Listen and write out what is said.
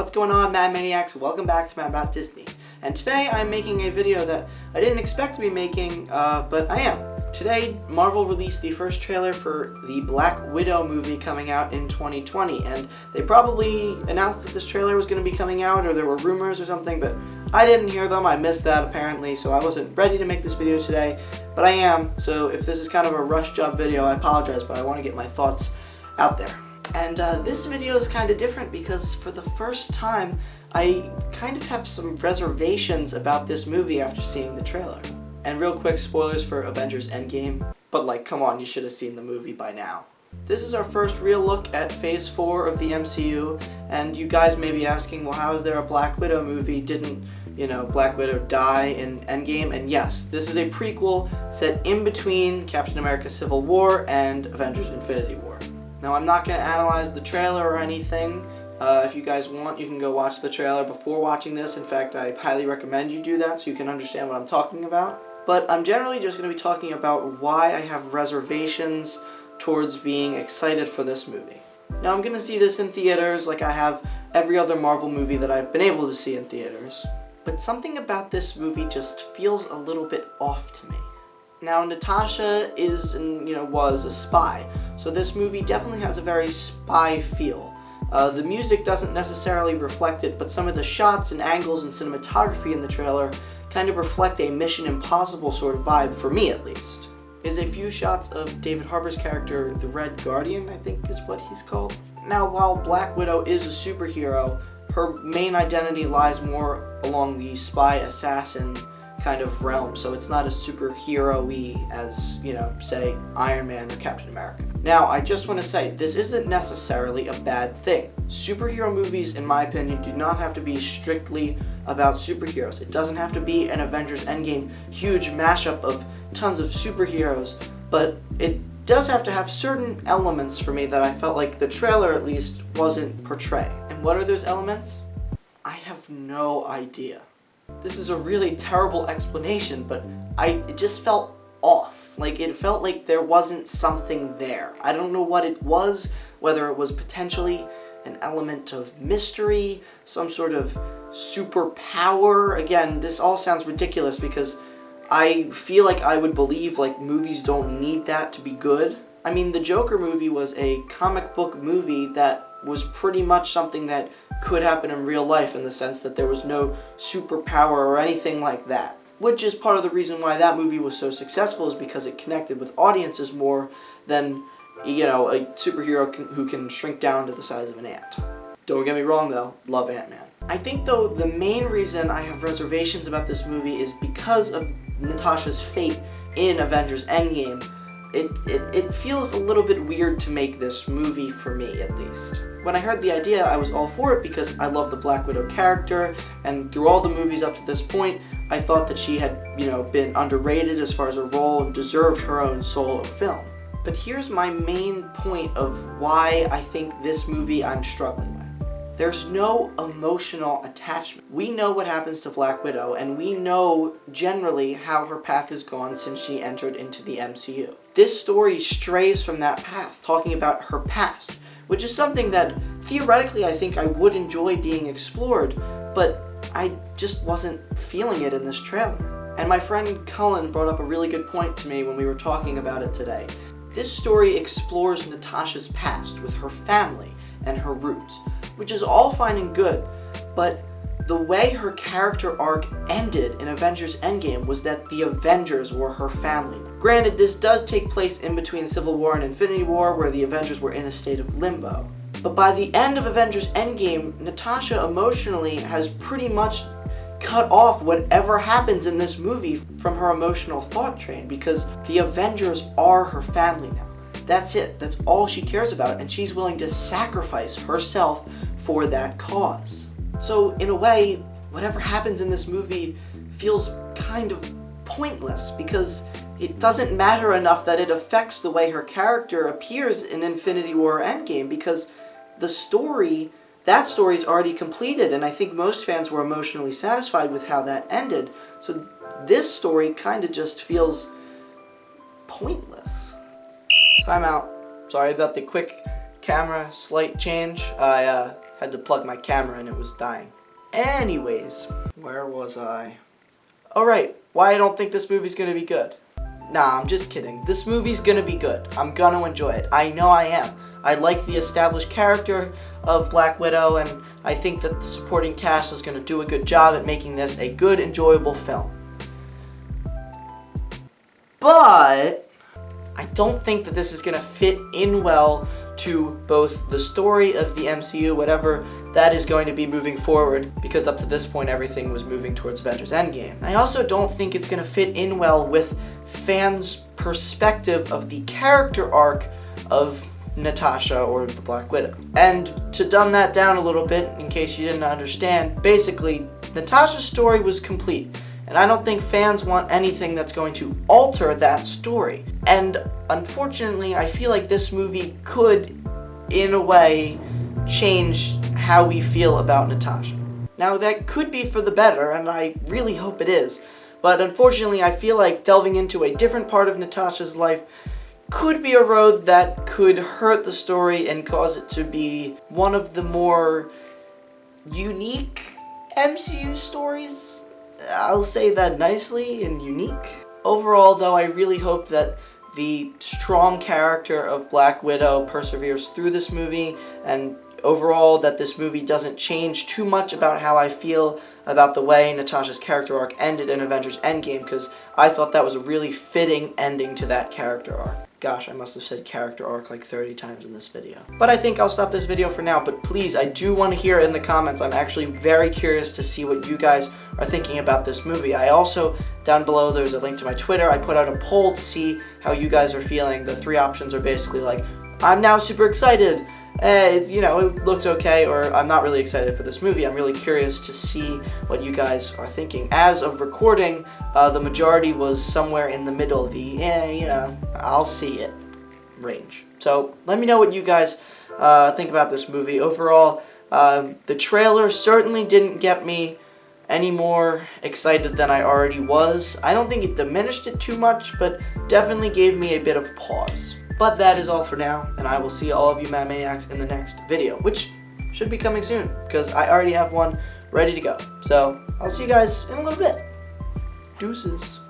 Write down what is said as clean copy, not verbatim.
What's going on, Mad Maniacs? Welcome back to Mad About Disney. And today I'm making a video that I didn't expect to be making, but I am. Today, Marvel released the first trailer for the Black Widow movie coming out in 2020, and they probably announced that this trailer was going to be coming out, or there were rumors or something, but I didn't hear them. I missed that apparently, so I wasn't ready to make this video today, but I am. So if this is kind of a rush job video, I apologize, but I want to get my thoughts out there. And this video is kind of different because for the first time, I kind of have some reservations about this movie after seeing the trailer. And real quick, spoilers for Avengers Endgame, but like, come on, you should have seen the movie by now. This is our first real look at Phase 4 of the MCU, and you guys may be asking, well, how is there a Black Widow movie? Didn't, Black Widow die in Endgame? And yes, this is a prequel set in between Captain America Civil War and Avengers Infinity War. Now, I'm not going to analyze the trailer or anything. If you guys want, you can go watch the trailer before watching this. In fact, I highly recommend you do that so you can understand what I'm talking about. But I'm generally just going to be talking about why I have reservations towards being excited for this movie. Now, I'm going to see this in theaters like I have every other Marvel movie that I've been able to see in theaters. But something about this movie just feels a little bit off to me. Now, Natasha is and was a spy, so this movie definitely has a very spy feel. The music doesn't necessarily reflect it, but some of the shots and angles and cinematography in the trailer kind of reflect a Mission Impossible sort of vibe, for me at least. There's a few shots of David Harbour's character, the Red Guardian, I think is what he's called. Now, while Black Widow is a superhero, her main identity lies more along the spy assassin kind of realm, so it's not as superhero-y as, say, Iron Man or Captain America. Now, I just want to say, this isn't necessarily a bad thing. Superhero movies, in my opinion, do not have to be strictly about superheroes. It doesn't have to be an Avengers Endgame huge mashup of tons of superheroes, but it does have to have certain elements for me that I felt like the trailer, at least, wasn't portraying. And what are those elements? I have no idea. This is a really terrible explanation, but it just felt off. Like, it felt like there wasn't something there. I don't know what it was, whether it was potentially an element of mystery, some sort of superpower. Again, this all sounds ridiculous because I feel like I would believe, like, movies don't need that to be good. I mean, the Joker movie was a comic book movie that was pretty much something that could happen in real life, in the sense that there was no superpower or anything like that. Which is part of the reason why that movie was so successful, is because it connected with audiences more than, a superhero who can shrink down to the size of an ant. Don't get me wrong though, love Ant-Man. I think though the main reason I have reservations about this movie is because of Natasha's fate in Avengers Endgame. It feels a little bit weird to make this movie, for me at least. When I heard the idea, I was all for it because I love the Black Widow character, and through all the movies up to this point, I thought that she had, been underrated as far as her role and deserved her own solo film. But here's my main point of why I think this movie I'm struggling with. There's no emotional attachment. We know what happens to Black Widow, and we know generally how her path has gone since she entered into the MCU. This story strays from that path, talking about her past, which is something that theoretically I think I would enjoy being explored, but I just wasn't feeling it in this trailer. And my friend Cullen brought up a really good point to me when we were talking about it today. This story explores Natasha's past with her family and her roots, which is all fine and good, but the way her character arc ended in Avengers Endgame was that the Avengers were her family. Granted, this does take place in between Civil War and Infinity War, where the Avengers were in a state of limbo. But by the end of Avengers Endgame, Natasha emotionally has pretty much cut off whatever happens in this movie from her emotional thought train, because the Avengers are her family now. That's it. That's all she cares about, and she's willing to sacrifice herself for that cause. So, in a way, whatever happens in this movie feels kind of pointless, because it doesn't matter enough that it affects the way her character appears in Infinity War Endgame, because that story's already completed, and I think most fans were emotionally satisfied with how that ended. So this story kind of just feels pointless. Time out. Sorry about the quick camera slight change. I had to plug my camera and it was dying. Anyways, where was I? Alright, why I don't think this movie's gonna be good. Nah, I'm just kidding. This movie's gonna be good. I'm gonna enjoy it. I know I am. I like the established character of Black Widow, and I think that the supporting cast is gonna do a good job at making this a good, enjoyable film. But I don't think that this is gonna fit in well to both the story of the MCU, whatever that is going to be moving forward, because up to this point everything was moving towards Avengers Endgame. I also don't think it's going to fit in well with fans' perspective of the character arc of Natasha or the Black Widow. And to dumb that down a little bit, in case you didn't understand, basically, Natasha's story was complete. And I don't think fans want anything that's going to alter that story. And unfortunately, I feel like this movie could, in a way, change how we feel about Natasha. Now, that could be for the better, and I really hope it is. But unfortunately, I feel like delving into a different part of Natasha's life could be a road that could hurt the story and cause it to be one of the more unique MCU stories. I'll say that nicely and unique. Overall, though, I really hope that the strong character of Black Widow perseveres through this movie, and overall that this movie doesn't change too much about how I feel about the way Natasha's character arc ended in Avengers Endgame, because I thought that was a really fitting ending to that character arc. Gosh, I must have said character arc like 30 times in this video. But I think I'll stop this video for now, but please, I do want to hear in the comments. I'm actually very curious to see what you guys are thinking about this movie. I also, down below, there's a link to my Twitter. I put out a poll to see how you guys are feeling. The 3 options are basically like, I'm now super excited, it looks okay, or I'm not really excited for this movie. I'm really curious to see what you guys are thinking. As of recording, the majority was somewhere in the middle, I'll see it range. So let me know what you guys think about this movie. Overall, the trailer certainly didn't get me any more excited than I already was. I don't think it diminished it too much, but definitely gave me a bit of pause. But that is all for now, and I will see all of you Mad Maniacs in the next video, which should be coming soon, because I already have one ready to go. So, I'll see you guys in a little bit. Deuces.